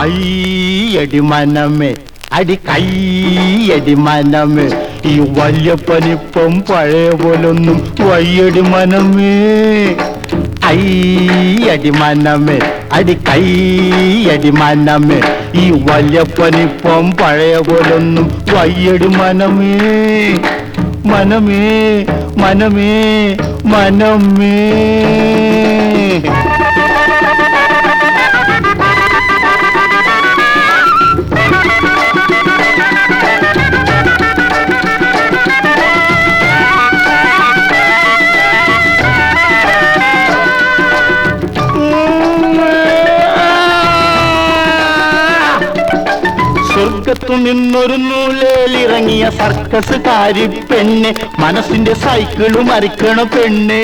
അയ്യടി മനമേ അടി കയ്യടി മനമേ ഈ വല്യപ്പനിപ്പം പഴയ പോലൊന്നും വയ്യടി മനമേ അയ്യടി മനമേ അടി കയ്യടി മനമേ ഈ വല്യപ്പനിപ്പം പഴയ പോലൊന്നും വയ്യടി മനമേ മനമേ മനമേ മനമേ സ്വർഗത്തു നിന്നൊരു നൂലേലിറങ്ങിയ സർക്കസുകാരി പെണ്ണെ മനസ്സിന്റെ സൈക്കിള് മറിക്കണ പെണ്ണെ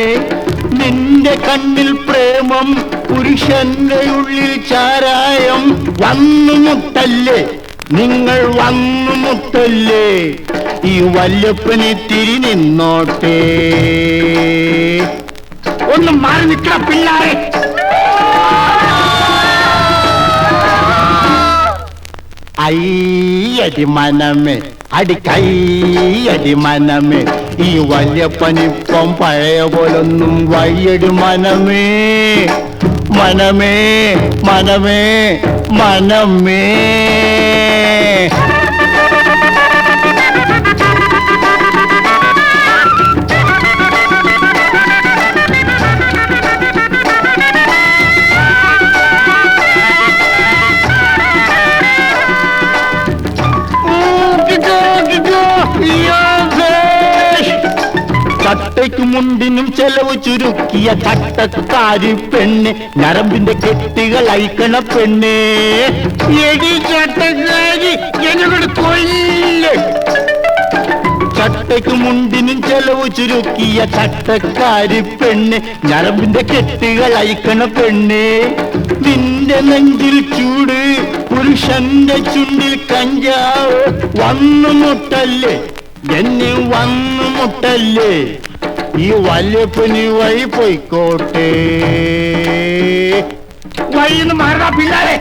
നിന്റെ കണ്ണിൽ പ്രേമം പുരുഷന്റെ ഉള്ളിൽ ചാരായം വന്നു മുട്ടല്ലേ നിങ്ങൾ വന്നു മുട്ടല്ലേ ഈ വല്യപ്പനെ തിരി നിന്നോട്ടെ ഒന്ന് മാറി നിൽക്കണ പിള്ളാരെ അയ്യടി മനമേ അടി കയ്യടി മനമേ ഈ വല്യപ്പനിപ്പം പഴയ പോലൊന്നും വയ്യടി മനമേ മനമേ മനമേ മനമേ ചട്ടയ്ക്ക് മുണ്ടിനും ചെലവ് ചുരുക്കിയ ചട്ടക്കാരി പെണ്ണ് ഞരമ്പിന്റെ കെട്ടുകൾ അയക്കണ പെണ്ണേ എടി ചട്ടക്കാരി എന്നോട് കൊല്ലേ ചട്ടയ്ക്ക് മുണ്ടിനും ചെലവ് ചുരുക്കിയ ചട്ടക്കാരി പെണ്ണ് ഞരമ്പിന്റെ കെട്ടുകൾ അയക്കണ പെണ്ണേ നിന്റെ നെഞ്ചിൽ ചൂട് പുരുഷന്റെ ചുണ്ടിൽ കഞ്ചാവ് വന്നു മുട്ടല്ലേ എന്നെ വന്നു മുട്ടല്ലേ ഈ വല്യപ്പനി വഴി പോയിക്കോട്ടെ വഴിന്ന് മാറാ പിള്ളാരെ